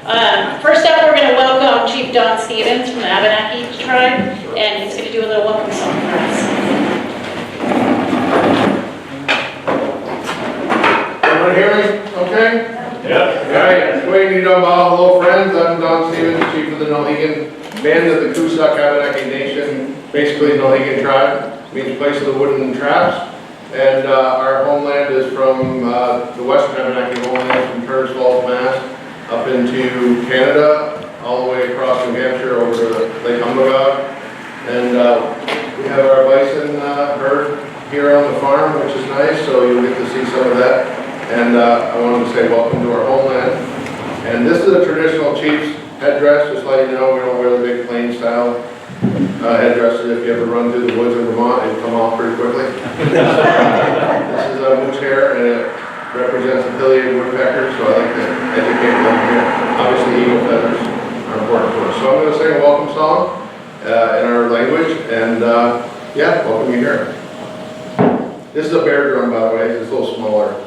First up, we're going to welcome Chief Don Stevens from the Abenacki tribe, and he's going to do a little welcome song for us. Everyone hear me? Okay? Yeah. Alright, Gwyn, you know about. Hello friends, I'm Don Stevens, Chief of the Nohegan Band of the Coosac Abenacki Nation, basically Nohegan tribe, means place of the wooden traps. And our homeland is from the western Abenacki homeland, from Turner's Falls, Mass, up into Canada, all the way across New Hampshire over to Lake Umbagog. And we have our bison herd here on the farm, which is nice, so you'll get to see some of that. And I wanted to say welcome to our homeland. And this is a traditional chief's headdress, just let you know, we don't wear the big plain style headdresses. If you ever run through the woods in Vermont, they come off pretty quickly. This is a moose hair, and it represents a pileated woodpecker, so I like to educate them here. Obviously, eagle feathers are important to us. So I'm going to sing a welcome song in our language, and yeah, welcome you here. This is a bear drum, by the way. It's a little smaller.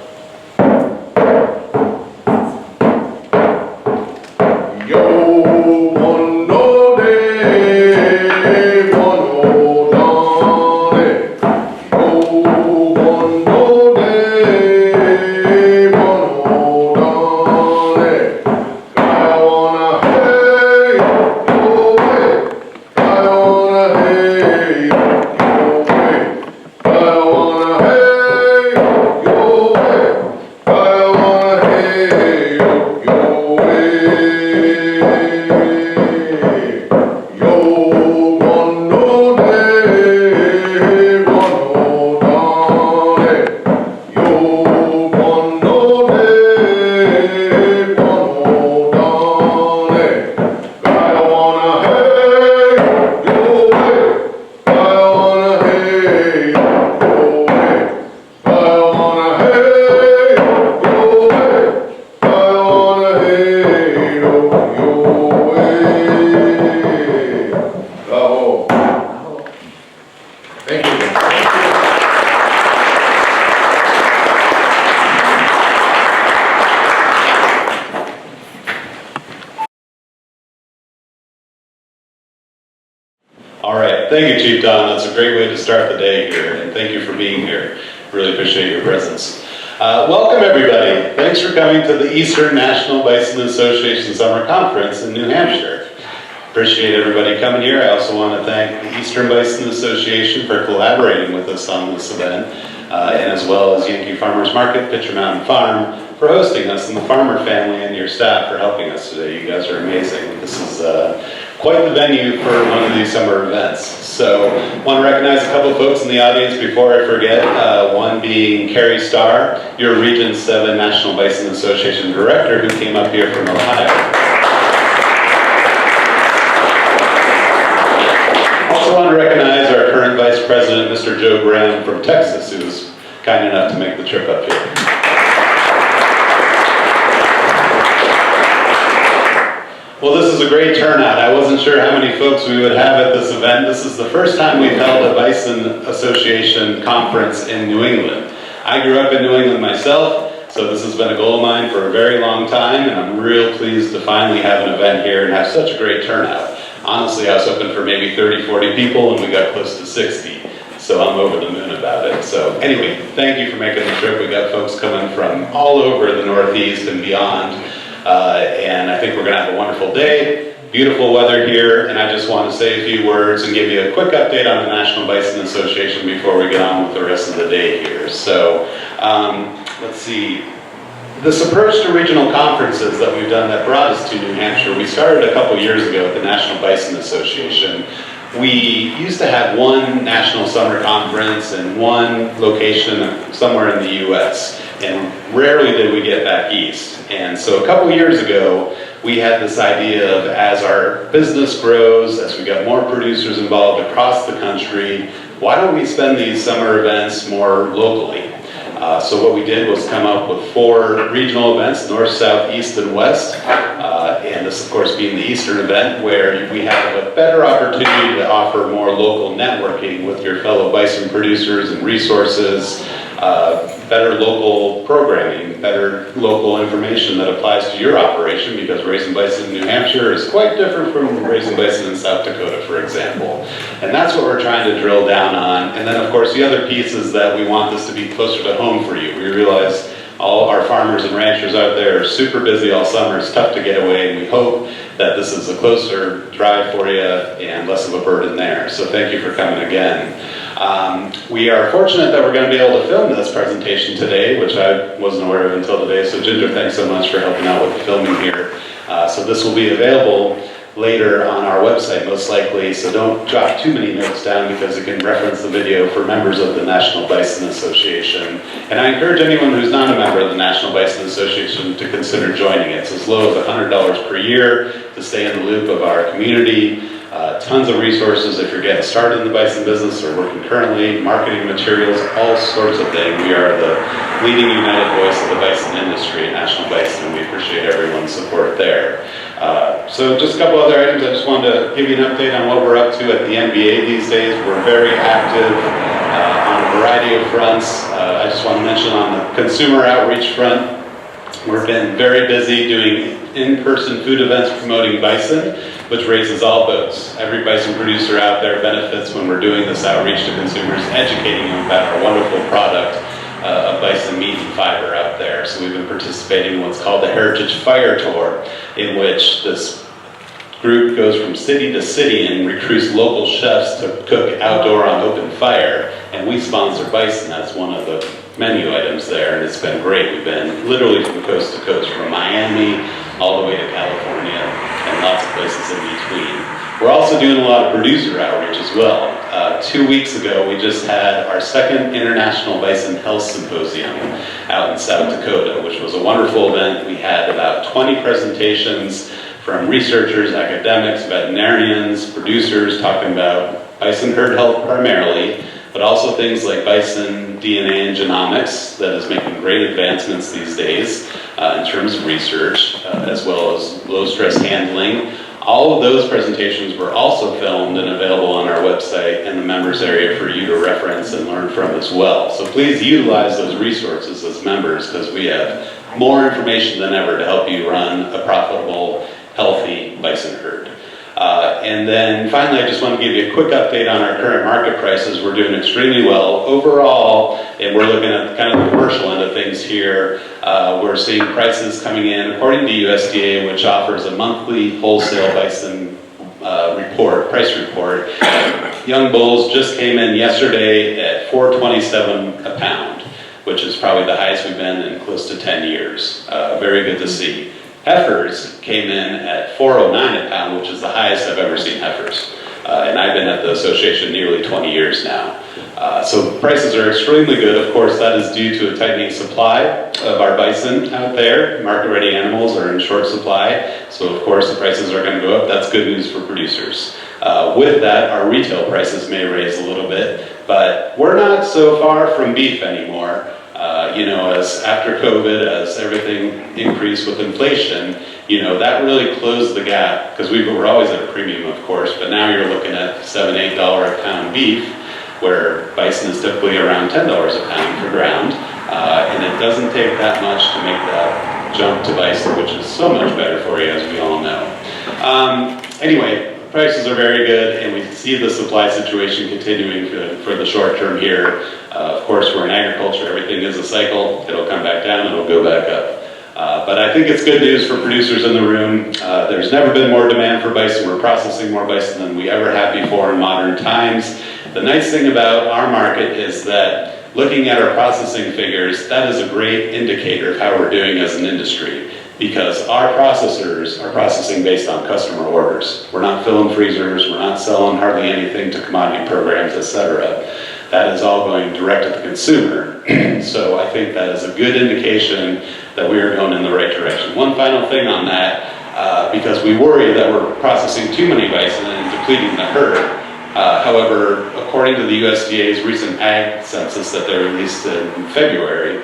Thank you, Chief Don. That's a great way to start the day here, and thank you for being here. Really appreciate your presence. Welcome, everybody. Thanks for coming to the Eastern National Bison Association Summer Conference in New Hampshire. Appreciate everybody coming here. I also want to thank the Eastern Bison Association for collaborating with us on this event, and as well as Yankee Farmers Market, Pitcher Mountain Farm, for hosting us, and the farmer family and your staff for helping us today. You guys are amazing. This is quite the venue for one of these summer events. So I want to recognize a couple of folks in the audience before I forget, one being Carie Starr, your Region 7 National Bison Association Director, who came up here from Ohio. Also want to recognize our current Vice President, Mr. Joe Graham from Texas, who was kind enough to make the trip up here. Well, this is a great turnout. I wasn't sure how many folks we would have at this event. This is the first time we've held a Bison Association conference in New England. I grew up in New England myself, so this has been a goal of mine for a very long time, and I'm real pleased to finally have an event here and have such a great turnout. Honestly, I was hoping for maybe 30, 40 people, and we got close to 60. So I'm over the moon about it. So anyway, thank you for making the trip. We got folks coming from all over the Northeast and beyond. And I think we're going to have a wonderful day, beautiful weather here, and I just want to say a few words and give you a quick update on the National Bison Association before we get on with the rest of the day here. So, let's see. This approach to regional conferences that we've done that brought us to New Hampshire, we started a couple years ago at the National Bison Association. We used to have one national summer conference in one location somewhere in the U.S., and rarely did we get back east. And so a couple years ago, we had this idea of, as our business grows, as we got more producers involved across the country, why don't we spend these summer events more locally? So what we did was come up with 4 regional events, north, south, east, and west. And this, of course, being the Eastern event, where we have a better opportunity to offer more local networking with your fellow bison producers and resources, better local programming, better local information that applies to your operation, because raising bison in New Hampshire is quite different from raising bison in South Dakota, for example. And that's what we're trying to drill down on. And then of course the other piece is that we want this to be closer to home for you. We realize all our farmers and ranchers out there are super busy all summer. It's tough to get away, and we hope that this is a closer drive for you and less of a burden there. So thank you for coming again. We are fortunate that we're going to be able to film this presentation today, which I wasn't aware of until today. So Ginger, thanks so much for helping out with the filming here. So this will be available later on our website, most likely, so don't jot too many notes down, because it can reference the video for members of the National Bison Association. And I encourage anyone who's not a member of the National Bison Association to consider joining it. It's as low as $100 per year to stay in the loop of our community. Tons of resources if you're getting started in the bison business or working currently, marketing materials, all sorts of things. We are the leading united voice of the bison industry at National Bison, and we appreciate everyone's support there. So just a couple other items. I just wanted to give you an update on what we're up to at the NBA these days. We're very active on a variety of fronts. I just want to mention on the consumer outreach front, we've been very busy doing in-person food events promoting bison, which raises all boats. Every bison producer out there benefits when we're doing this outreach to consumers, educating them about our wonderful product of bison meat and fiber out there. So we've been participating in what's called the Heritage Fire Tour, in which this group goes from city to city and recruits local chefs to cook outdoor on open fire. And we sponsor bison as one of the menu items there, and it's been great. We've been literally from coast to coast, from Miami all the way to California, and lots of places in between. We're also doing a lot of producer outreach as well. 2 weeks ago, we just had our second International Bison Health Symposium out in South Dakota, which was a wonderful event. We had about 20 presentations from researchers, academics, veterinarians, producers, talking about bison herd health primarily, but also things like bison DNA and genomics that is making great advancements these days in terms of research, as well as low-stress handling. All of those presentations were also filmed and available on our website and the members area for you to reference and learn from as well. So please utilize those resources as members, because we have more information than ever to help you run a profitable, healthy bison herd. And then finally, I just want to give you a quick update on our current market prices. We're doing extremely well overall, and we're looking at kind of the commercial end of things here. We're seeing prices coming in according to USDA, which offers a monthly wholesale bison price report. Young bulls just came in yesterday at $4.27 a pound, which is probably the highest we've been in close to 10 years. Very good to see. Heifers came in at $4.09 a pound, which is the highest I've ever seen heifers. And I've been at the association nearly 20 years now. So prices are extremely good. Of course, that is due to a tightening supply of our bison out there. Market-ready animals are in short supply. So of course, the prices are going to go up. That's good news for producers. With that, our retail prices may raise a little bit, but we're not so far from beef anymore. As after COVID, as everything increased with inflation, that really closed the gap, because we were always at a premium, of course, but now you're looking at $7, $8 a pound beef, where bison is typically around $10 a pound for ground, and it doesn't take that much to make that jump to bison, which is so much better for you, as we all know. Anyway, prices are very good, and we see the supply situation continuing for the short term here. Of course, we're in agriculture. Everything is a cycle. It'll come back down, and it'll go back up. But I think it's good news for producers in the room. There's never been more demand for bison. We're processing more bison than we ever have before in modern times. The nice thing about our market is that looking at our processing figures, that is a great indicator of how we're doing as an industry, because our processors are processing based on customer orders. We're not filling freezers, we're not selling hardly anything to commodity programs, etc. That is all going direct to the consumer. So I think that is a good indication that we are going in the right direction. One final thing on that, because we worry that we're processing too many bison and depleting the herd. However, according to the USDA's recent ag census that they released in February,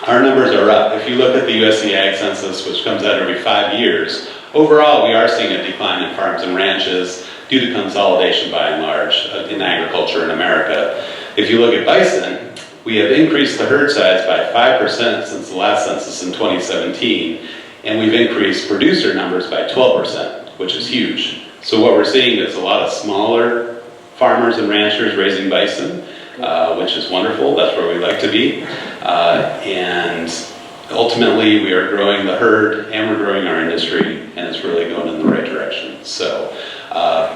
our numbers are up. If you look at the USDA ag census, which comes out every 5 years, overall we are seeing a decline in farms and ranches due to consolidation by and large in agriculture in America. If you look at bison, We have increased the herd size by 5% since the last census in 2017, and we've increased producer numbers by 12%, which is huge. So what we're seeing is a lot of smaller farmers and ranchers raising bison, which is wonderful. That's where we like to be. And ultimately, we are growing the herd and we're growing our industry, and it's really going in the right direction. So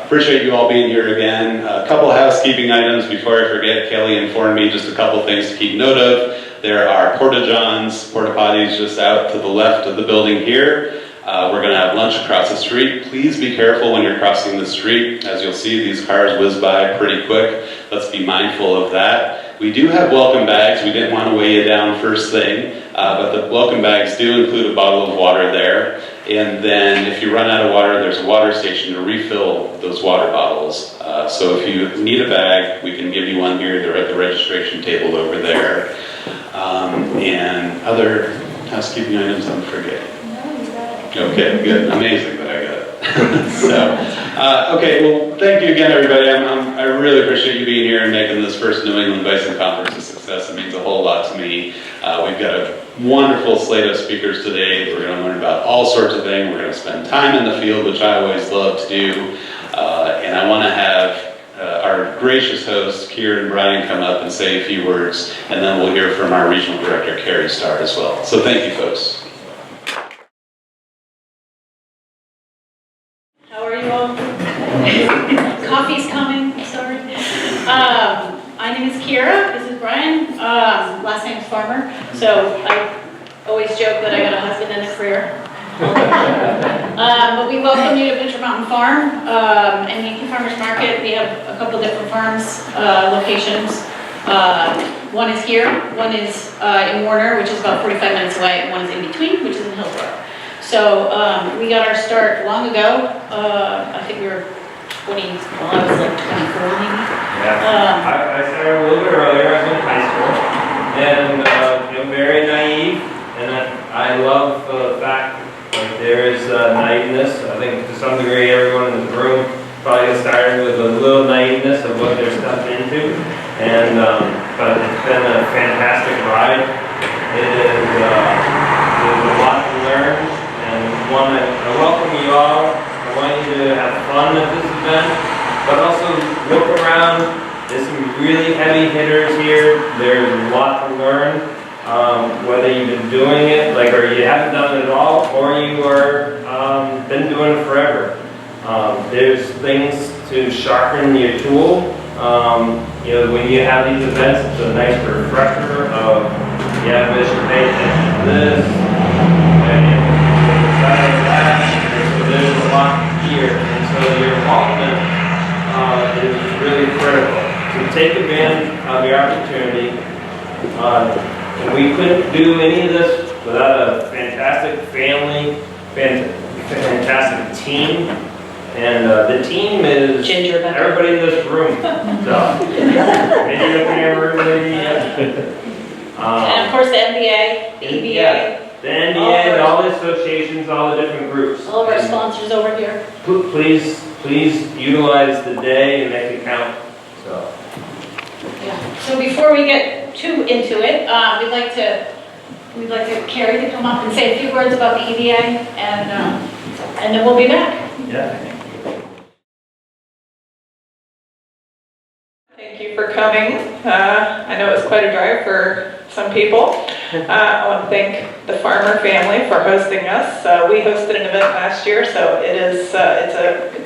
appreciate you all being here again. A couple housekeeping items before I forget. Kelly informed me just a couple things to keep note of. There are porta-johns, porta-potties just out to the left of the building here. We're going to have lunch across the street. Please be careful when you're crossing the street. As you'll see, these cars whiz by pretty quick. Let's be mindful of that. We do have welcome bags. We didn't want to weigh you down first thing, but the welcome bags do include a bottle of water there. And then if you run out of water, there's a water station to refill those water bottles. So if you need a bag, we can give you one here. They're at the registration table over there. And other housekeeping items I'm forgetting. Okay, good. Amazing that I got it. So, okay, well, thank you again, everybody. I really appreciate you being here and making this first New England Bison Conference a success. It means a whole lot to me. We've got a wonderful slate of speakers today. We're going to learn about all sorts of things. We're going to spend time in the field, which I always love to do. And I want to have our gracious hosts, Keira and Brian, come up and say a few words, and then we'll hear from our regional director, Carie Starr, as well. So thank you, folks. How are you all? Coffee's coming, I'm sorry. My name is Keira, this is Brian, last name is Farmer, so I always joke that I got a husband and a career. But we welcome you to Venture Mountain Farm and Yankee Farmers Market. We have a couple different farms, locations. One is here, one is in Warner, which is about 45 minutes away, and one is in between, which is in Hillsborough. So we got our start long ago. I think we were 20, well, I was like 24 maybe. Yeah, I started a little bit earlier. I was in high school, and very naive. And I love the fact that there is naiveness. I think to some degree everyone in this room probably got started with a little naiveness of what they're stepped into. And but it's been a fantastic ride. There's a lot to learn. And I welcome you all. I want you to have fun at this event, but also look around. There's some really heavy hitters here. There's a lot to learn, whether you've been doing it, or you haven't done it at all, or you are been doing it forever. There's things to sharpen your tool. When you have these events, it's a nice refresher of, we should pay attention to this. So there's a lot here, and so your involvement is really critical. So take advantage of the opportunity. And we couldn't do any of this without a fantastic family, fantastic team. And the team is everybody in this room. So, maybe you can't remember. And of course the NBA, the EBA. Yeah. The NBA, all the associations, all the different groups. All of our sponsors over here. Please utilize the day and make it count. So. Yeah. So before we get too into it, we'd like to Carie to come up and say a few words about the EBA, and then we'll be back. Yeah. Thank you for coming. I know it's quite a drive for some people. I want to thank the Farmer family for hosting us. We hosted an event last year, so it's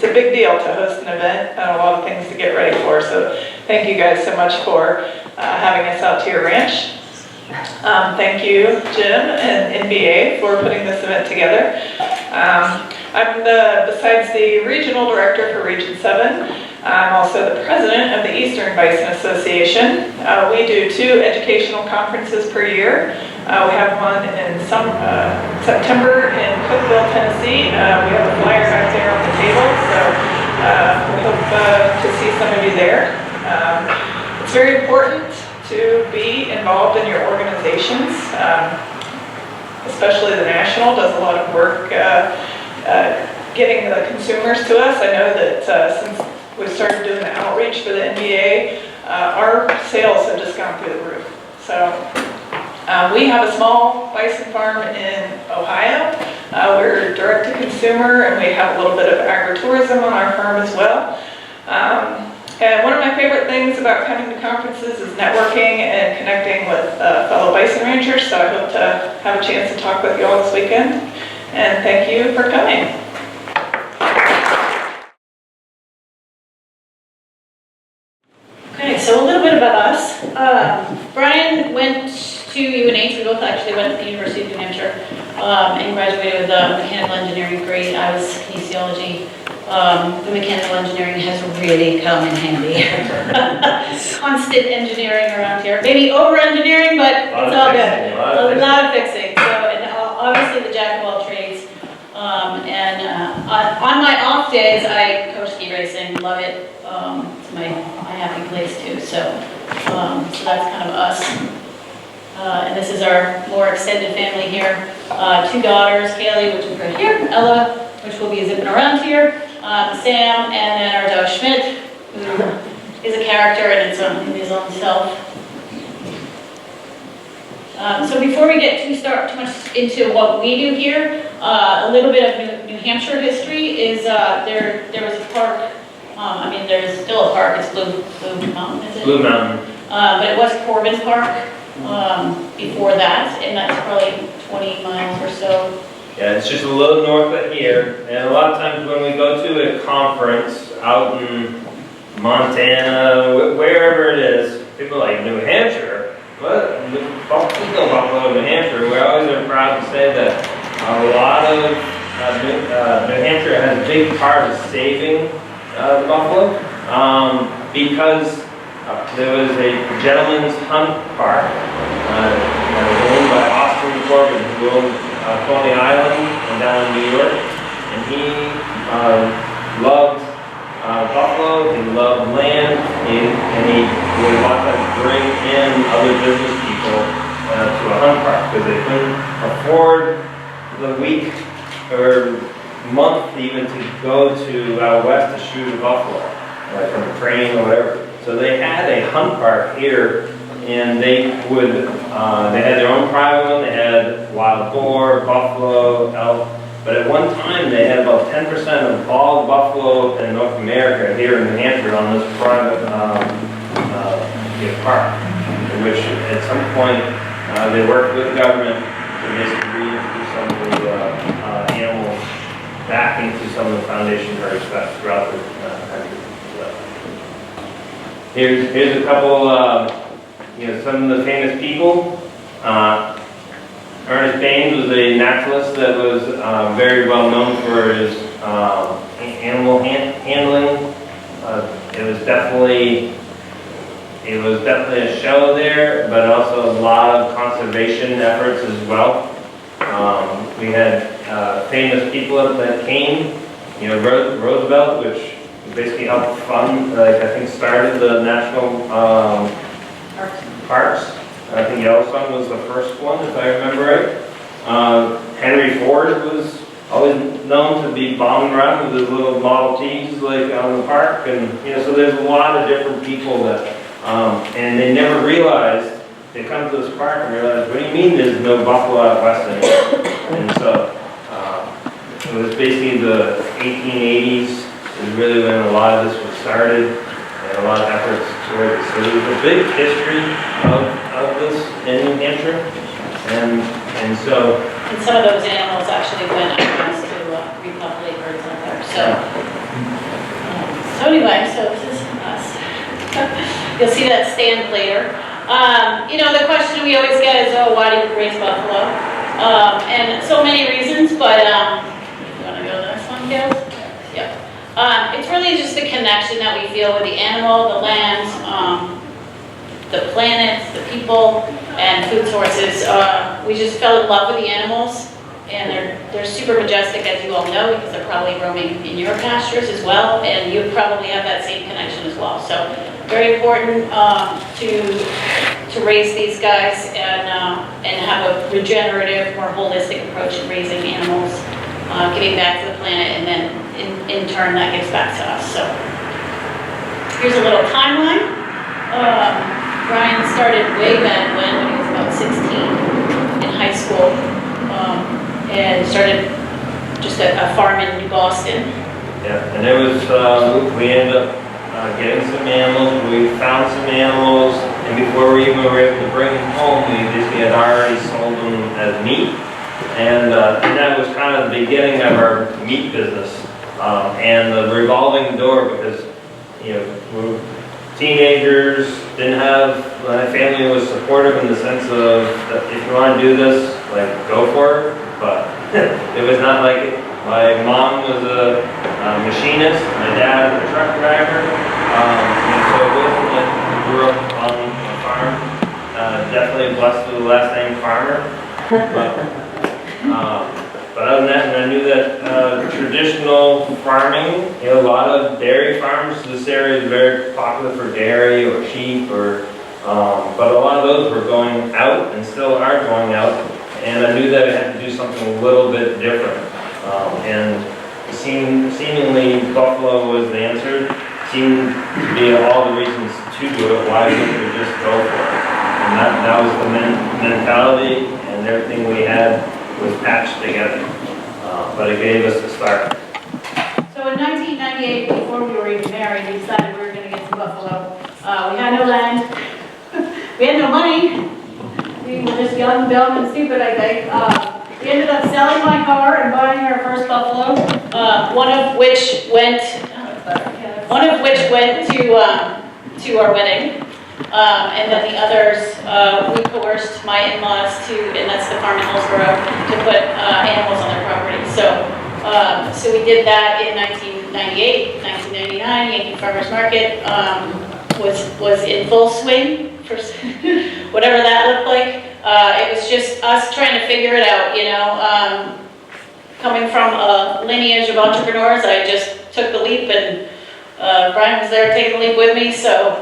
a big deal to host an event and a lot of things to get ready for. So thank you guys so much for having us out to your ranch. Thank you, Jim and NBA, for putting this event together. I'm besides the regional director for Region 7, I'm also the president of the Eastern Bison Association. We do 2 educational conferences per year. We have one in September in Cookeville, Tennessee. We have a flyer out there on the table, so we hope to see some of you there. It's very important to be involved in your organizations, especially the National does a lot of work getting the consumers to us. I know that since we started doing the outreach for the NBA, our sales have just gone through the roof. So we have a small bison farm in Ohio. We're direct to consumer, and we have a little bit of agritourism on our farm as well. And one of my favorite things about coming to conferences is networking and connecting with fellow bison ranchers, so I hope to have a chance to talk with you all this weekend. And thank you for coming. Okay, so a little bit about us. Brian went to UNH. We both actually went to the University of New Hampshire and graduated with a mechanical engineering degree. I was kinesiology. The mechanical engineering has really come in handy. Constant engineering around here. Maybe over-engineering, but it's all good. A lot of fixing. So, and obviously the jack of all trades. On my off days, I coach ski racing. Love it. It's my happy place too. So that's kind of us. And this is our more extended family here. 2 daughters, Carie, which is right here, Ella, which will be zipping around here, Sam, and then our dog Schmidt, who is a character in his own self. So before we get too much into what we do here, a little bit of New Hampshire history is there was a park. I mean, there's still a park. It's Blue Mountain, is it? Blue Mountain. But it was Corbin Park before that, and that's probably 20 miles or so. Yeah, it's just a little north of here. And a lot of times when we go to a conference out in Montana, wherever it is, people are like, New Hampshire? What? Buffalo, New Hampshire. We always are proud to say that a lot of New Hampshire has a big part of saving the buffalo because there was a gentleman's hunt park owned by Austin Corbin, who owned Coney Island and down in New York, and he loved buffalo, he loved land, and he would want to bring in other business people to a hunt park because they couldn't afford the week or month even to go to out west to shoot a buffalo, like from a train or whatever. So they had a hunt park here, and they had their own private one. They had wild boar, buffalo, elk, but at one time they had about 10% of all buffalo in North America here in New Hampshire on this private park, in which at some point they worked with the government to basically reintroduce some of the animals back into some of the foundation herds throughout the country. So, here's a couple, some of the famous people. Ernest Baines was a naturalist that was very well known for his animal handling. It was definitely a show there, but also a lot of conservation efforts as well. We had famous people that came, Roosevelt, which basically helped fund, I think started the national parks. I think Yellowstone was the first one, if I remember right. Henry Ford was always known to be bombing around with his little Model Ts like on the park, and so there's a lot of different people that, and they never realized. They come to this park and realize, what do you mean there's no buffalo out west anymore? And so it was basically the 1880s is really when a lot of this was started, and a lot of efforts towards it. So there's a big history of this in New Hampshire, and so. And some of those animals actually went across to repopulate herds out there. So anyway, so this is us. You'll see that stand later. The question we always get is, oh, why do you raise buffalo? And so many reasons, but you want to go to the next one, Gail? Yeah. It's really just the connection that we feel with the animal, the land, the planet, the people, and food sources. We just fell in love with the animals, and they're super majestic, as you all know, because they're probably roaming in your pastures as well, and you probably have that same connection as well. So very important to raise these guys and have a regenerative, more holistic approach in raising animals, giving back to the planet, and then in turn that gives back to us. So here's a little timeline. Brian started way back when he was about 16 in high school, and started just a farm in New Boston. Yeah, and it was, we ended up getting some animals, we found some animals, and before we even were able to bring them home, we basically had already sold them as meat. And that was kind of the beginning of our meat business. And the revolving door, because, you know, we were teenagers, didn't have, my family was supportive in the sense of, that if you want to do this, like, go for it. But it was not like it. My mom was a machinist, my dad was a truck driver, and so it wasn't like we grew up on a farm. Definitely blessed with the last name Farmer. But other than that, and I knew that traditional farming, you know, a lot of dairy farms, this area is very popular for dairy or sheep, or, but a lot of those were going out and still are going out, and I knew that I had to do something a little bit different. And seemingly Buffalo was the answer. Seemed to be all the reasons to do it. Why wouldn't we just go for it? And that was the mentality, and everything we had was patched together. But it gave us a start. So in 1998, before we were even married, we decided we were going to get to Buffalo. We had no land. We had no money. We were just young, dumb, and stupid, I think. We ended up selling my car and buying our first buffalo, one of which went to our wedding, and then the others we coerced my in-laws to, and that's the farm in Hillsborough, to put animals on their property. So we did that in 1998, 1999. Yankee Farmers Market was in full swing for whatever that looked like. It was just us trying to figure it out, you know. Coming from a lineage of entrepreneurs, I just took the leap, and Brian was there taking the leap with me. So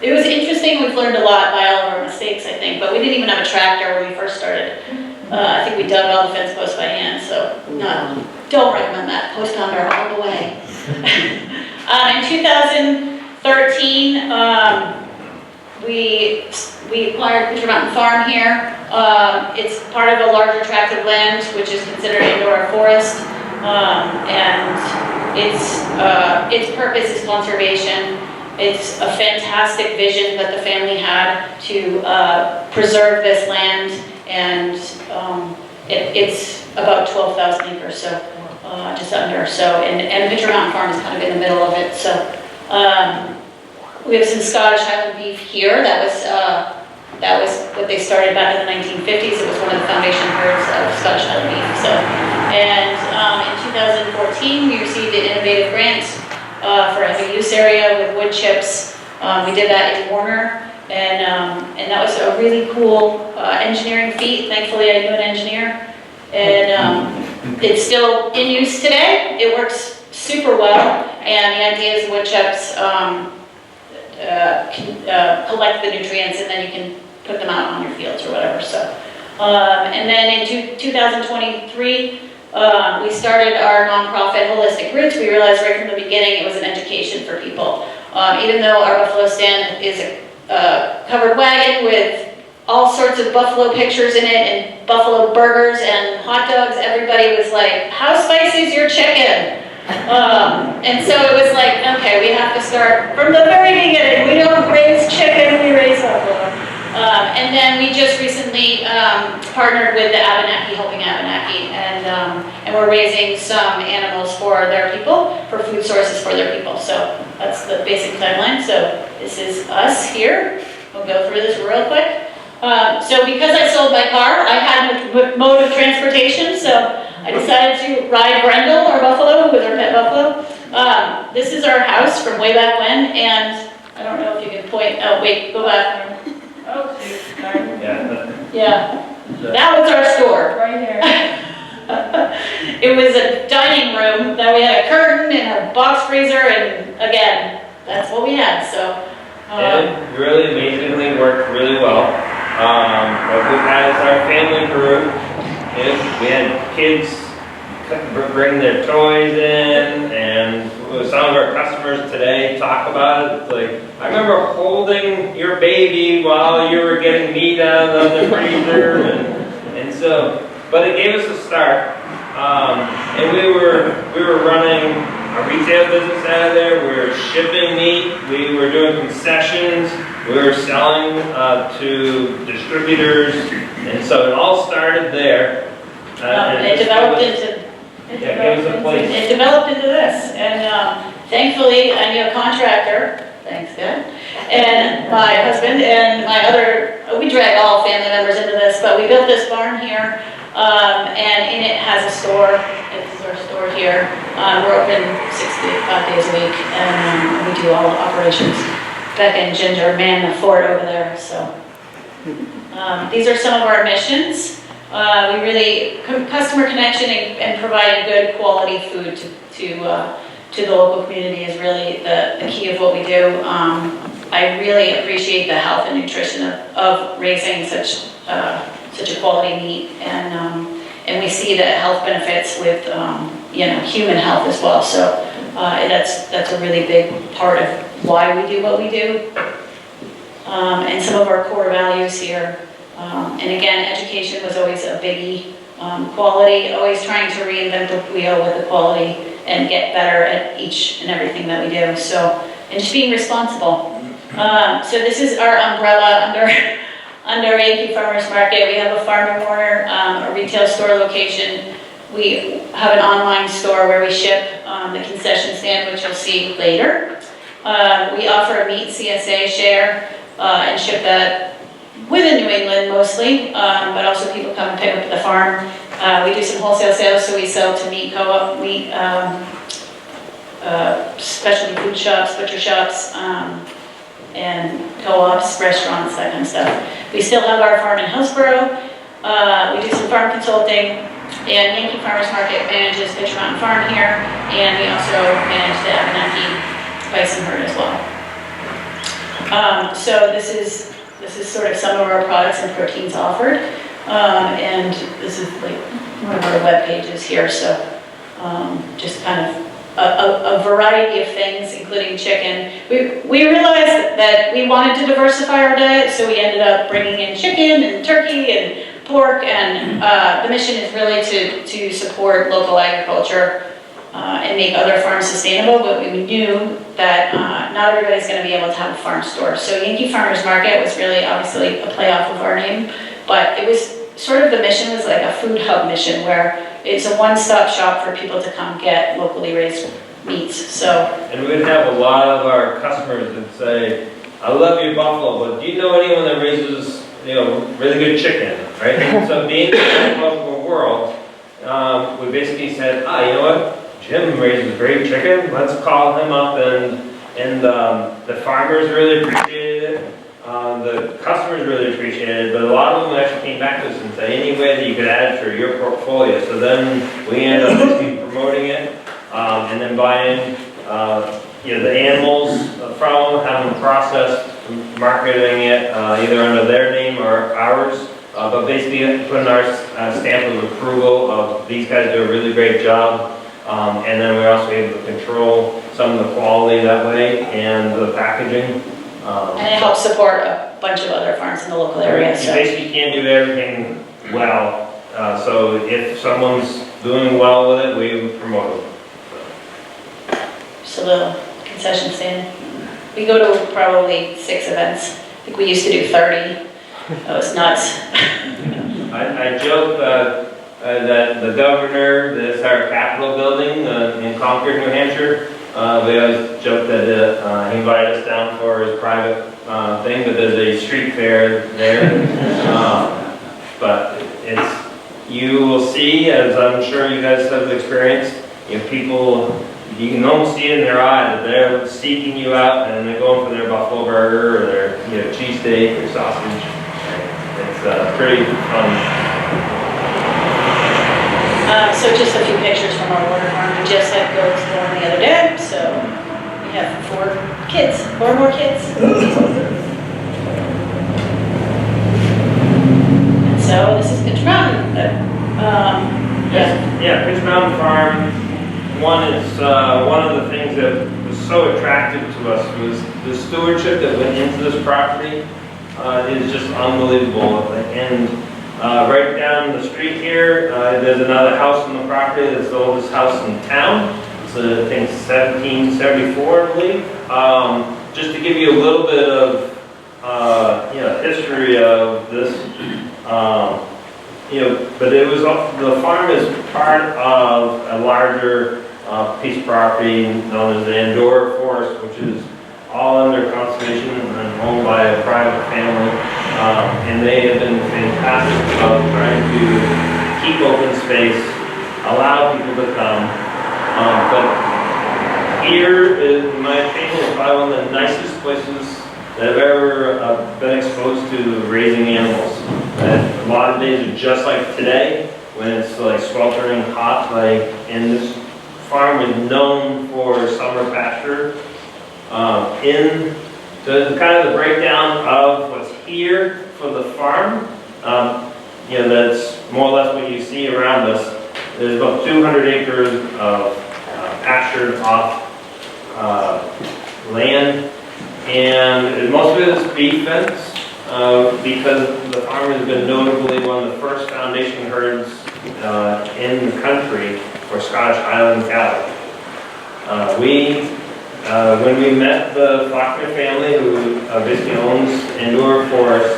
it was interesting. We've learned a lot by all of our mistakes, I think. But we didn't even have a tractor when we first started. I think we dug all the fence posts by hand. So don't recommend that. Post under all the way. In 2013. We acquired Pitcher Mountain Farm here. It's part of a larger tract of land, which is considered Andorra forest, and its purpose is conservation. It's a fantastic vision that the family had to preserve this land, and it's about 12,000 acres, so just under. So, and Pitcher Mountain Farm is kind of in the middle of it. So. We have some Scottish Highland beef here. That was what they started back in the 1950s. It was one of the foundation herds of Scottish Highland beef. So, and in 2014, we received an innovative grant for a heavy use area with wood chips. We did that in Warner, and that was a really cool engineering feat. Thankfully, I knew an engineer, and it's still in use today. It works super well, and the idea is wood chips collect the nutrients, and then you can put them out on your fields or whatever. So, and then in 2023, we started our nonprofit Holistic Roots. We realized right from the beginning it was an education for people. Even though our buffalo stand is a covered wagon with all sorts of buffalo pictures in it and buffalo burgers and hot dogs, everybody was like, "How spicy is your chicken?" And so it was like, okay, we have to start from the very beginning. We don't raise chicken, we raise buffalo. And then we just recently partnered with the Abenacki, helping Abenacki, and we're raising some animals for their people, for food sources for their people. So that's the basic timeline. So this is us here. We'll go through this real quick. So because I sold my car, I had no mode of transportation, so I decided to ride Brendel, our buffalo, who was our pet buffalo. This is our house from way back when, and I don't know if you can point, oh wait, go back. Oh, shoot, sorry. Yeah, that was our store. Right here. It was a dining room, that we had a curtain and a box freezer, and again, that's what we had, so. It really amazingly worked really well. As our family grew, we had kids bring their toys in, and some of our customers customers today talk about it. It's like, I remember holding your baby while you were getting meat out of the freezer, and so, but it gave us a start. And we were running a retail business out of there. We were shipping meat. We were doing concessions. We were selling to distributors, and so it all started there. It developed into this, and thankfully I knew a contractor. Thanks, God. And my husband and my we drag all family members into this, but we built this barn here, and in it has a store. This is our store here. We're open 65 days a week, and we do all the operations. Becca and Ginger man the fort over there. So these are some of our missions. We really, customer connection and providing good quality food to the local community is really the key of what we do. I really appreciate the health and nutrition of raising such a quality meat, and we see the health benefits with human health as well. So that's a really big part of why we do what we do, and some of our core values here. And again, education was always a biggie. Quality, always trying to reinvent the wheel with the quality and get better at each and everything that we do. So, and just being responsible. So this is our umbrella under Yankee Farmers Market. We have a Farm and Warner, a retail store location. We have an online store where we ship the concession stand, which you'll see later. We offer a meat CSA share and ship that within New England mostly, but also people come and pick up at the farm. We do some wholesale sales, so we sell to meat co-op, meat specialty food shops, butcher shops, and co-ops, restaurants, that kind of stuff. We still have our farm in Hillsborough. We do some farm consulting, and Yankee Farmers Market manages Fisher Mountain Farm here, and we also manage the Abenacki Bison herd as well. So this is sort of some of our products and proteins offered, and this is like one of our web pages here. So just kind of a variety of things, including chicken. We realized that we wanted to diversify our diet, so we ended up bringing in chicken and turkey and pork, and the mission is really to support local agriculture and make other farms sustainable, but we knew that not everybody's going to be able to have a farm store. So Yankee Farmers Market was really obviously a playoff of our name, but it was sort of, the mission was like a food hub mission where it's a one-stop shop for people to come get locally raised meats. So, and we'd have a lot of our customers that say, I love your buffalo, but do you know anyone that raises really good chicken, right? And so being in the local world, we basically said, you know what? Jim raises great chicken. Let's call him up, and the farmers really appreciated it. The customers really appreciated it, but a lot of them actually came back to us and said, any way that you could add it to your portfolio. So then we ended up basically promoting it, and then buying the animals from them, having them processed, marketing it either under their name or ours. But basically putting our stamp of approval of these guys do a really great job. And then we're also able to control some of the quality that way and the packaging. And it helps support a bunch of other farms in the local area. You basically can't do everything well. So if someone's doing well with it, we promote them. So the concession stand. We go to probably 6 events. I think we used to do 30. That was nuts. I joke that the governor, this our Capitol building in Concord, New Hampshire, we always joke that he invited us down for his private thing, but there's a street fair there. But you will see, as I'm sure you guys have experienced, people, you can almost see it in their eye that they're seeking you out and they're going for their buffalo burger or their cheesesteak or sausage. It's pretty fun. So just a few pictures from our water farm. We just had goats born the other day, so we have 4 more kids. And so this is Pitch Mountain. Yeah, Pitch Mountain Farm. One of the things that was so attractive to us was the stewardship that went into this property is just unbelievable. And right down the street here, there's another house on the property that's the oldest house in town. It's I think 1774, I believe. Just to give you a little bit of history of this, but it was the farm is part of a larger piece of property known as the Andorra Forest, which is all under conservation and owned by a private family. And they have been fantastic about trying to keep open space, allow people to come. But here, in my opinion, is probably one of the nicest places that I've ever been exposed to raising animals. And a lot of days are just like today, when it's like sweltering hot, and this farm is known for summer pasture. So kind of the breakdown of what's here for the farm, that's more or less what you see around us. There's about 200 acres of pastured off land, and most of it is beef fence, because the farm has been notably one of the first foundation herds in the country for Scottish Highland cattle. When we met the Faulkner family, who basically owns Andorra Forest,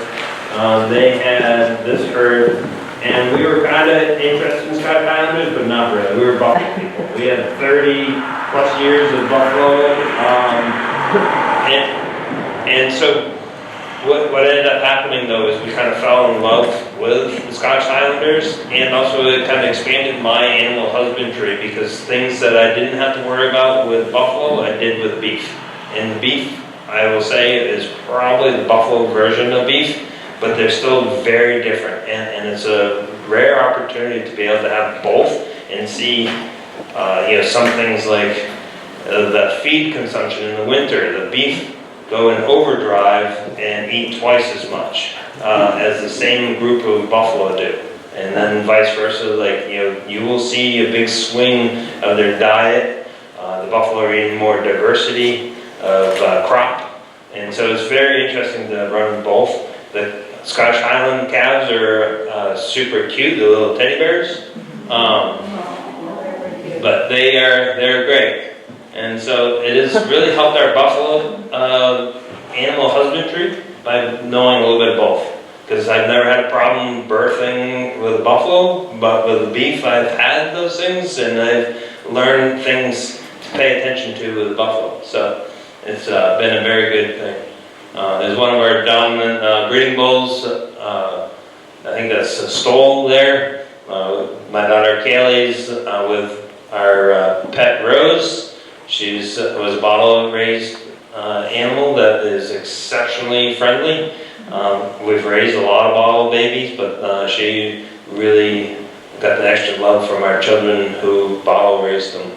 they had this herd, and we were kind of interested in Scottish Highlanders, but not really. We were buffalo people. We had 30 plus years of buffalo, and so what ended up happening though is we kind of fell in love with the Scottish Highlanders, and also it kind of expanded my animal husbandry, because things that I didn't have to worry about with buffalo, I did with beef. And beef, I will say, is probably the buffalo version of beef, but they're still very different, and it's a rare opportunity to be able to have both and see some things like the feed consumption in the winter. The beef go in overdrive and eat twice as much as the same group of buffalo do. And then vice versa, you will see a big swing of their diet. The buffalo are eating more diversity of crop. And so it's very interesting to run both. The Scottish Highland calves are super cute, the little teddy bears. But they're great. And so it has really helped our buffalo animal husbandry by knowing a little bit of both. Because I've never had a problem birthing with a buffalo, but with the beef I've had those things, and I've learned things to pay attention to with the buffalo. So it's been a very good thing. There's one of our dominant breeding bulls, I think that's a stole there. My daughter Carie's with our pet Rose. She's was a bottle-raised animal that is exceptionally friendly. We've raised a lot of bottle babies, but she really got the extra love from our children who bottle-raised them.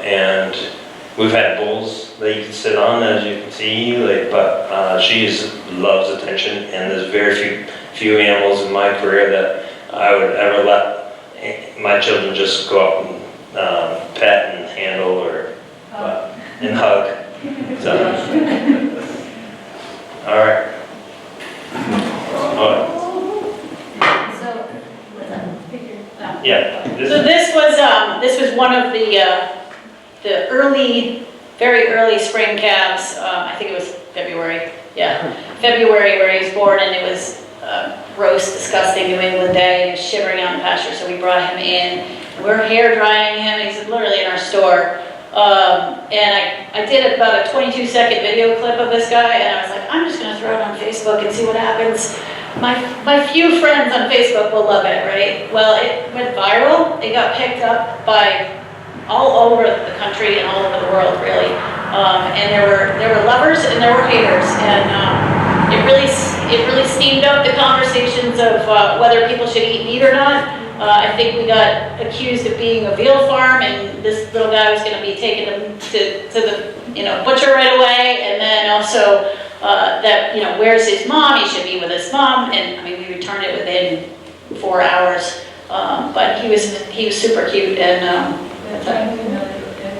And we've had bulls that you can sit on, as you can see, but she loves attention, and there's very few animals in my career that I would ever let my children just go up and pet and handle and hug. So, all right. Yeah. So this was one of the very early spring calves. I think it was February. Yeah, February where he was born, and it was gross, disgusting New England day. He was shivering out in the pasture, so we brought him in. We're hair drying him. He's literally in our store. And I did about a 22-second video clip of this guy, and I was like, I'm just going to throw it on Facebook and see what happens. My few friends on Facebook will love it, right? Well, it went viral. It got picked up by all over the country and all over the world, really. And there were lovers and there were haters, and it really steamed up the conversations of whether people should eat meat or not. I think we got accused of being a veal farm, and this little guy was going to be taken to the butcher right away, and then also that where's his mom? He should be with his mom, and I mean we returned it within 4 hours. But he was super cute, and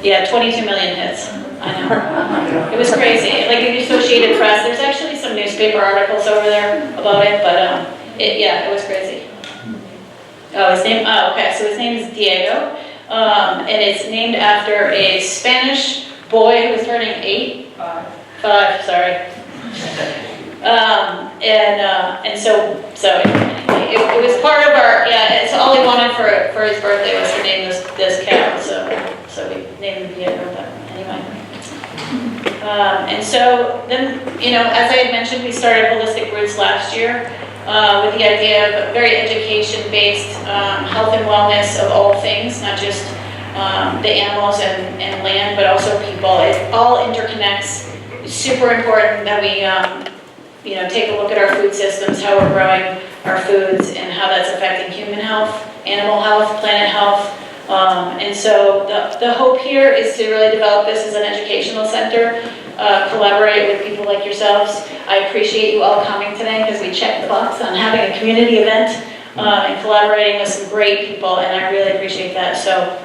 Yeah, 22 million hits. I know. It was crazy. Like the Associated Press, there's actually some newspaper articles over there about it, but yeah, it was crazy. Oh, okay, so his name is Diego, and it's named after a Spanish boy who was turning 8. 5, sorry. And so anyway, it was part of our, yeah, it's all he wanted for his birthday was to name this cat, so we named him Diego, but anyway. And so then, as I had mentioned, we started Holistic Roots last year with the idea of very education-based health and wellness of all things, not just the animals and land, but also people. It all interconnects. It's super important that we take a look at our food systems, how we're growing our foods, and how that's affecting human health, animal health, planet health. And so the hope here is to really develop this as an educational center, collaborate with people like yourselves. I appreciate you all coming today because we checked the box on having a community event and collaborating with some great people, and I really appreciate that. So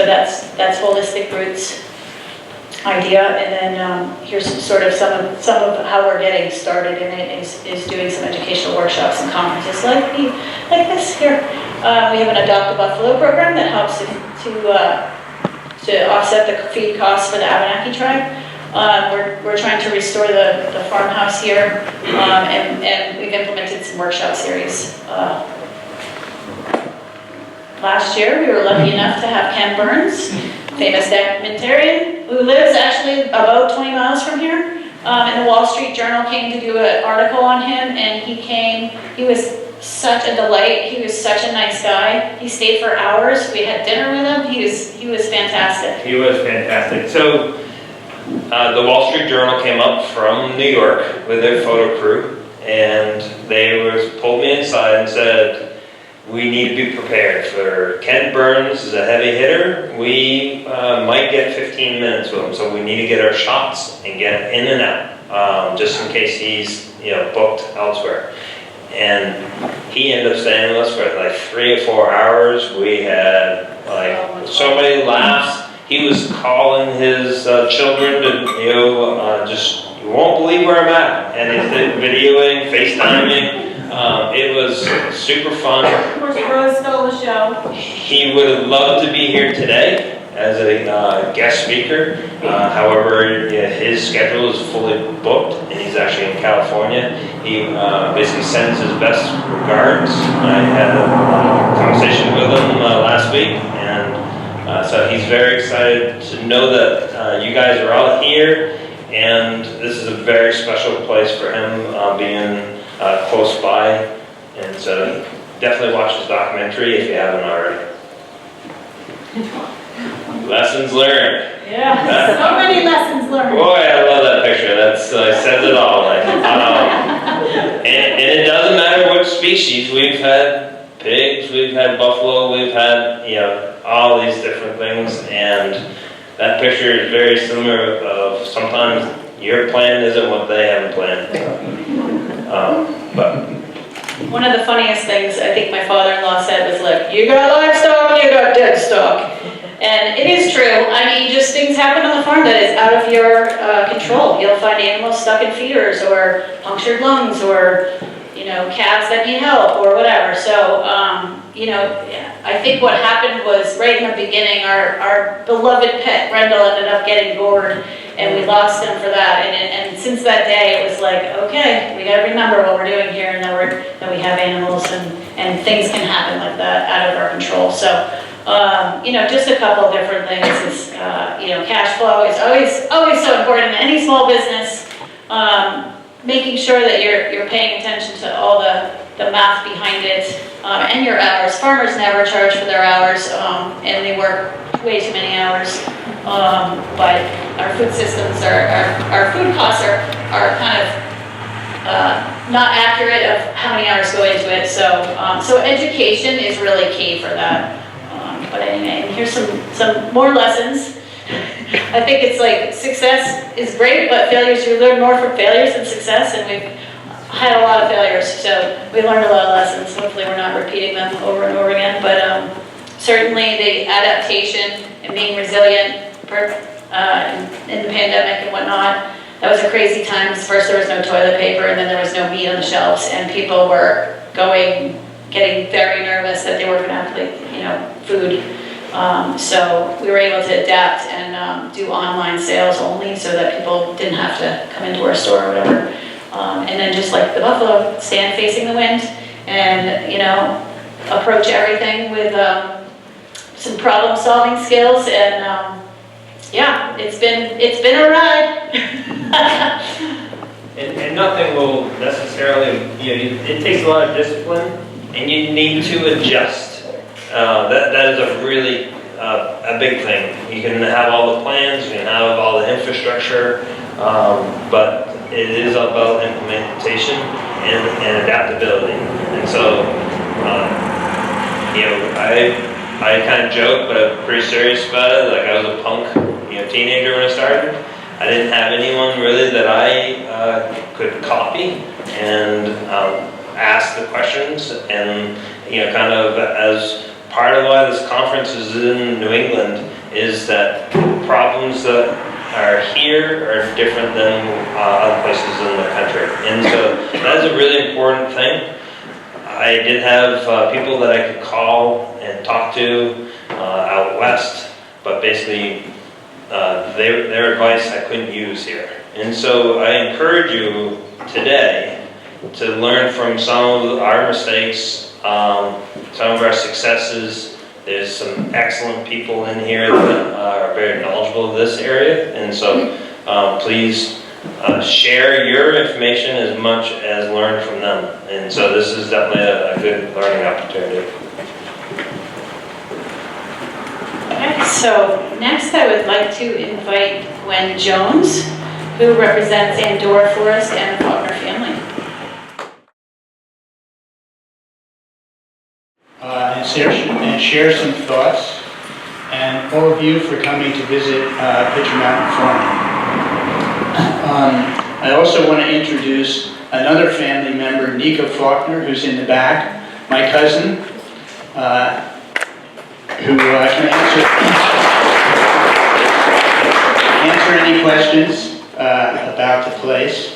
that's Holistic Roots idea, and then here's sort of some of how we're getting started in it is doing some educational workshops and conferences like this here. We have an Adopt a Buffalo program that helps to offset the feed costs for the Abenacki tribe. We're trying to restore the farmhouse here, and we've implemented some workshop series. Last year, we were lucky enough to have Ken Burns, famous documentarian, who lives actually about 20 miles from here. And the Wall Street Journal came to do an article on him, and he was such a delight. He was such a nice guy. He stayed for hours. We had dinner with him. He was fantastic. He was fantastic. So the Wall Street Journal came up from New York with their photo crew, and they pulled me inside and said, we need to be prepared for Ken Burns is a heavy hitter. We might get 15 minutes with him, so we need to get our shots and get in and out, just in case he's booked elsewhere. And he ended up staying with us for like 3 or 4 hours. We had so many laughs. He was calling his children to just, you won't believe where I'm at, and he's videoing, FaceTiming. It was super fun. Of course, Rose stole the show. He would have loved to be here today as a guest speaker. However, his schedule is fully booked, and he's actually in California. He basically sends his best regards. I had a conversation with him last week, and so he's very excited to know that you guys are all here, and this is a very special place for him, being close by. And so definitely watch this documentary if you haven't already. Lessons learned. Yeah, so many lessons learned. Boy, I love that picture. That says it all. And it doesn't matter what species. We've had pigs, we've had buffalo, we've had all these different things. And that picture is very similar. Of sometimes your plan isn't what they have planned. But one of the funniest things I think my father-in-law said was like, you got livestock, you got dead stock. And it is true. I mean, just things happen on the farm that is out of your control. You'll find animals stuck in feeders or punctured lungs or, calves that need help or whatever. So, I think what happened was right in the beginning, our beloved pet, Rendell, ended up getting gored, and we lost him for that. And since that day, it was like, okay, we got to remember what we're doing here and that we have animals and things can happen like that out of our control. So, just a couple of different things is, cash flow is always so important in any small business. Making sure that you're paying attention to all the math behind it, and your hours. Farmers never charge for their hours, and they work way too many hours. But our food systems our food costs are kind of not accurate of how many hours go into it. So education is really key for that. But anyway, and here's some more lessons. I think it's like success is great, but failures, you learn more from failures than success, and we've had a lot of failures, so we learned a lot of lessons. Hopefully we're not repeating them over and over again. But certainly the adaptation and being resilient in the pandemic and whatnot. That was a crazy time. First there was no toilet paper, and then there was no meat on the shelves, and people were getting very nervous that they weren't going to have food. So we were able to adapt and do online sales only, so that people didn't have to come into our store or whatever. And then just like the buffalo, stand facing the wind, and approach everything with some problem-solving skills, and yeah, it's been a ride. And nothing will necessarily, it takes a lot of discipline, and you need to adjust. That is a really a big thing. You can have all the plans, you can have all the infrastructure, but it is about implementation and adaptability. And so, I kind of joke, but I'm pretty serious about it. Like, I was a punk, teenager when I started. I didn't have anyone really that I could copy and ask the questions, and kind of as part of why this conference is in New England is that problems that are here are different than other places in the country, and so that is a really important thing. I did have people that I could call and talk to out west, but basically their advice I couldn't use here. And so I encourage you today to learn from some of our mistakes, some of our successes. There's some excellent people in here that are very knowledgeable of this area, and so please share your information as much as learn from them. And so this is definitely a good learning opportunity. Okay, so next I would like to invite Gwyn Jones, who represents Andorra Forest and the Faulkner family. And share some thoughts, and all of you for coming to visit Pitcher Mountain Farm. I also want to introduce another family member, Nika Faulkner, who's in the back, my cousin, who can answer any questions about the place.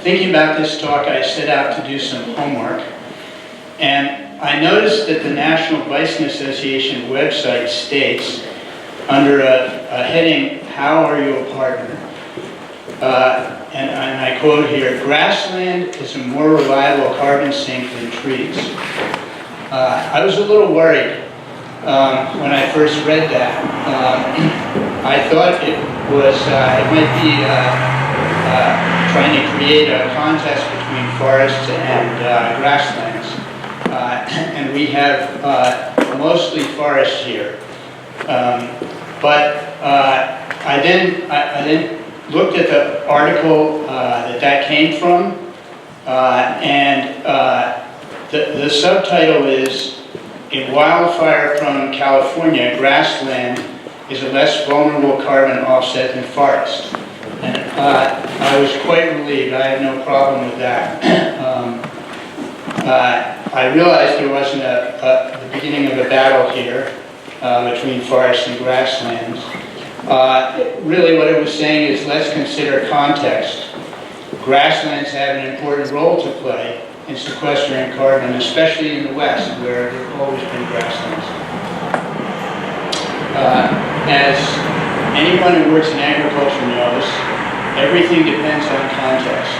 Thinking about this talk, I set out to do some homework, and I noticed that the National Bison Association website states, under a heading, "How are you a partner?" And I quote here, "Grassland is a more reliable carbon sink than trees." I was a little worried when I first read that. I thought it might be trying to create a contest between forests and grasslands. And we have mostly forest here. But I then looked at the article that came from, and the subtitle is, "In wildfire from California, grassland is a less vulnerable carbon offset than forest." And I was quite relieved. I had no problem with that. I realized there wasn't the beginning of a battle here between forests and grasslands. Really what it was saying is, let's consider context. Grasslands have an important role to play in sequestering carbon, especially in the West, where there have always been grasslands. As anyone who works in agriculture knows, everything depends on context.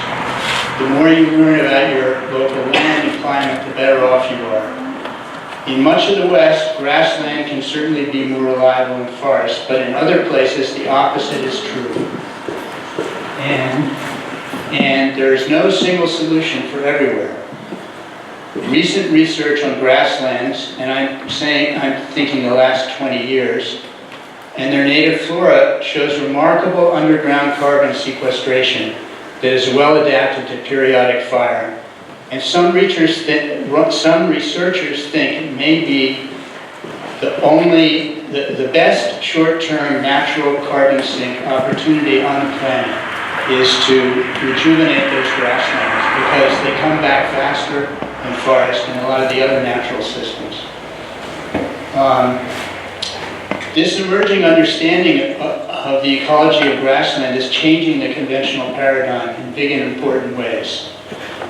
The more you learn about your local land and climate, the better off you are. In much of the West, grassland can certainly be more reliable than forest, but in other places, the opposite is true. And there is no single solution for everywhere. Recent research on grasslands, and I'm thinking the last 20 years, and their native flora shows remarkable underground carbon sequestration that is well adapted to periodic fire. And some researchers think it may be the best short-term natural carbon sink opportunity on the planet is to rejuvenate those grasslands, because they come back faster and forest and a lot of the other natural systems. This emerging understanding of the ecology of grassland is changing the conventional paradigm in big and important ways.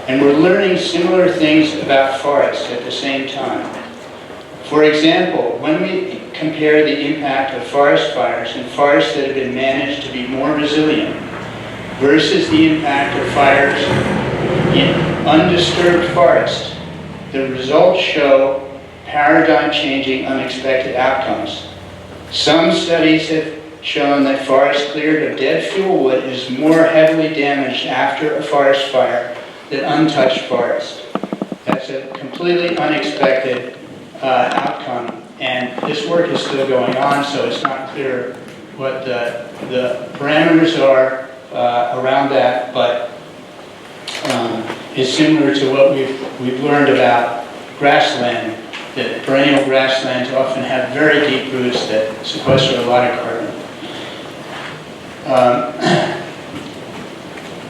And we're learning similar things about forests at the same time. For example, when we compare the impact of forest fires in forests that have been managed to be more resilient versus the impact of fires in undisturbed forest, the results show paradigm-changing, unexpected outcomes. Some studies have shown that forest cleared of dead fuel wood is more heavily damaged after a forest fire than untouched forest. That's a completely unexpected outcome, and this work is still going on, so it's not clear what the parameters are around that, but it's similar to what we've learned about grassland, that perennial grasslands often have very deep roots that sequester a lot of carbon.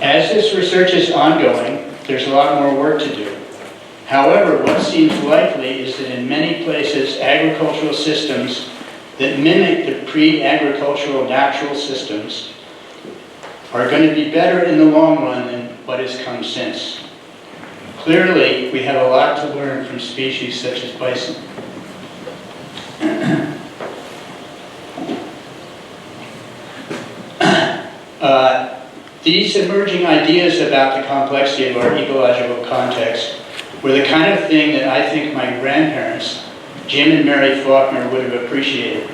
As this research is ongoing, there's a lot more work to do. However, what seems likely is that in many places, agricultural systems that mimic the pre-agricultural natural systems are going to be better in the long run than what has come since. Clearly, we have a lot to learn from species such as bison. These emerging ideas about the complexity of our ecological context were the kind of thing that I think my grandparents, Jim and Mary Faulkner, would have appreciated.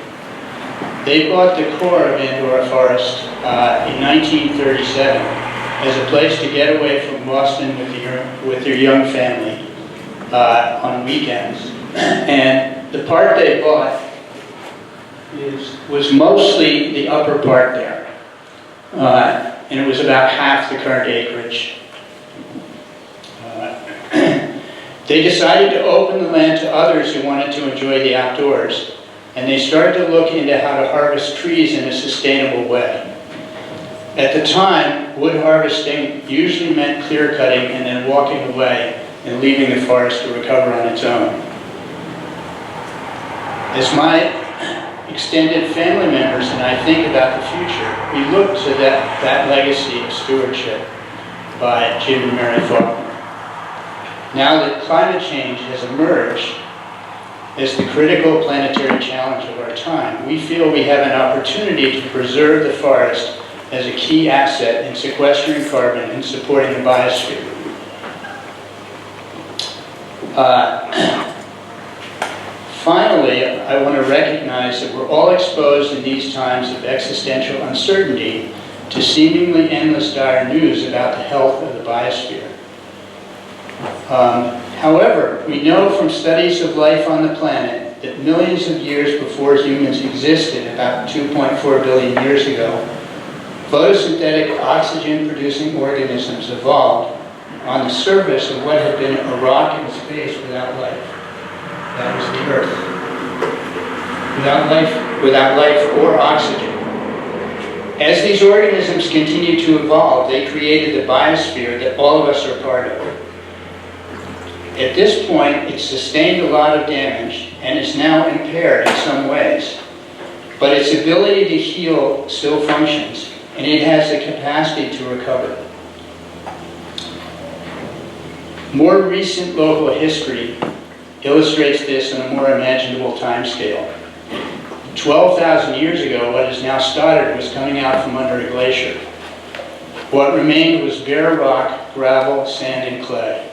They bought the core of Andorra Forest in 1937 as a place to get away from Boston with their young family on weekends. And the part they bought was mostly the upper part there. And it was about half the current acreage. They decided to open the land to others who wanted to enjoy the outdoors, and they started to look into how to harvest trees in a sustainable way. At the time, wood harvesting usually meant clear cutting and then walking away and leaving the forest to recover on its own. As my extended family members and I think about the future, we look to that legacy of stewardship by Jim and Mary Faulkner. Now that climate change has emerged as the critical planetary challenge of our time, we feel we have an opportunity to preserve the forest as a key asset in sequestering carbon and supporting the biosphere. Finally, I want to recognize that we're all exposed in these times of existential uncertainty to seemingly endless dire news about the health of the biosphere. However, we know from studies of life on the planet that millions of years before humans existed, about 2.4 billion years ago, photosynthetic oxygen-producing organisms evolved on the surface of what had been a rock in space without life. That was the Earth. Without life or oxygen. As these organisms continued to evolve, they created the biosphere that all of us are part of. At this point, it sustained a lot of damage and is now impaired in some ways. But its ability to heal still functions, and it has the capacity to recover. More recent local history illustrates this on a more imaginable timescale. 12,000 years ago, what is now Stoddard was coming out from under a glacier. What remained was bare rock, gravel, sand, and clay.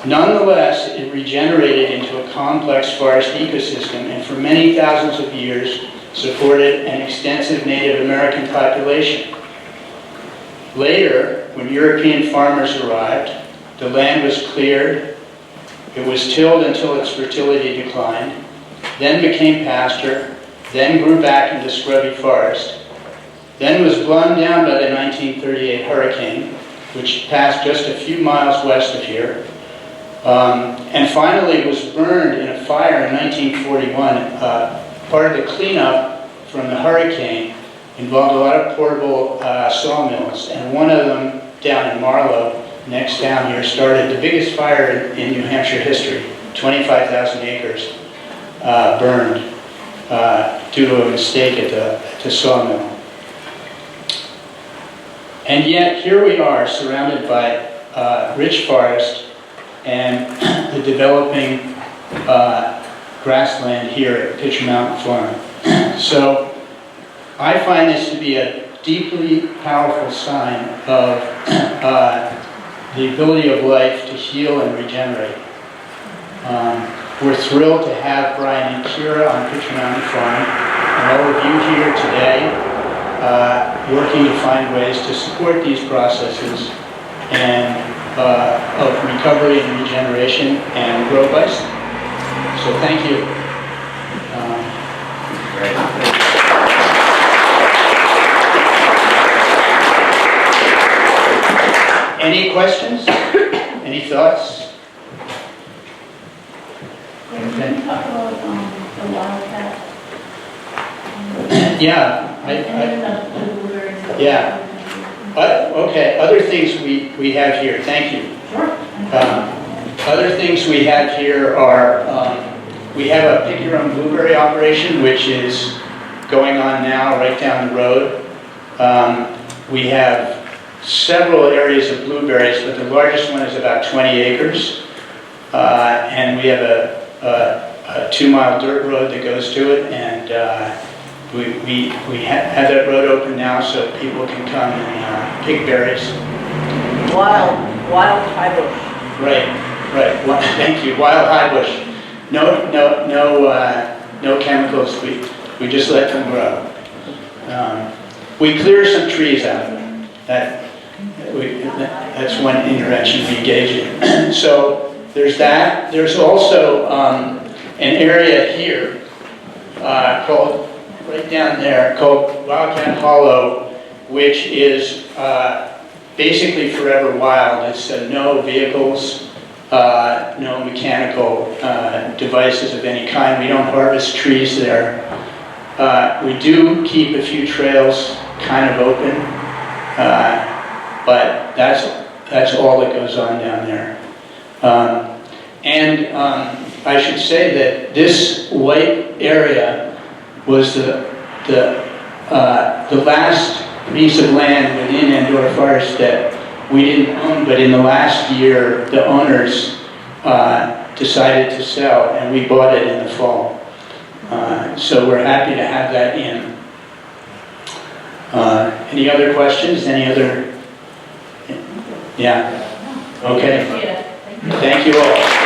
Nonetheless, it regenerated into a complex forest ecosystem and for many thousands of years supported an extensive Native American population. Later, when European farmers arrived, the land was cleared, it was tilled until its fertility declined, then became pasture, then grew back into scrubby forest, then was blown down by the 1938 hurricane, which passed just a few miles west of here, and finally was burned in a fire in 1941. Part of the cleanup from the hurricane involved a lot of portable sawmills, and one of them down in Marlow next town here, started the biggest fire in New Hampshire history. 25,000 acres burned due to a mistake at the sawmill. And yet, here we are, surrounded by rich forest and the developing grassland here at Pitcher Mountain Farm. So, I find this to be a deeply powerful sign of the ability of life to heal and regenerate. We're thrilled to have Brian and Keira on Pitcher Mountain Farm, and all of you here today working to find ways to support these processes and of recovery and regeneration and grow bison. So thank you. Any questions? Any thoughts? Can you talk about the wildcat? Yeah. Yeah. Okay, other things we have here. Thank you. Sure. Other things we have here are, we have a pick your own blueberry operation, which is going on now right down the road. We have several areas of blueberries, but the largest one is about 20 acres. And we have a 2-mile dirt road that goes to it, and we have that road open now so people can come and pick berries. Wild high bush. Right. Thank you. Wild high bush. No chemicals. We just let them grow. We clear some trees out. That's one intervention we engage in. So there's that. There's also an area here called, right down there, called Wildcat Hollow, which is basically forever wild. It's no vehicles, no mechanical devices of any kind. We don't harvest trees there. We do keep a few trails kind of open, but that's all that goes on down there. I should say that this white area was the last piece of land within Andorra Forest that we didn't own, but in the last year the owners decided to sell, and we bought it in the fall. So we're happy to have that in. Any other questions? Any other? Yeah. Okay. Thank you all.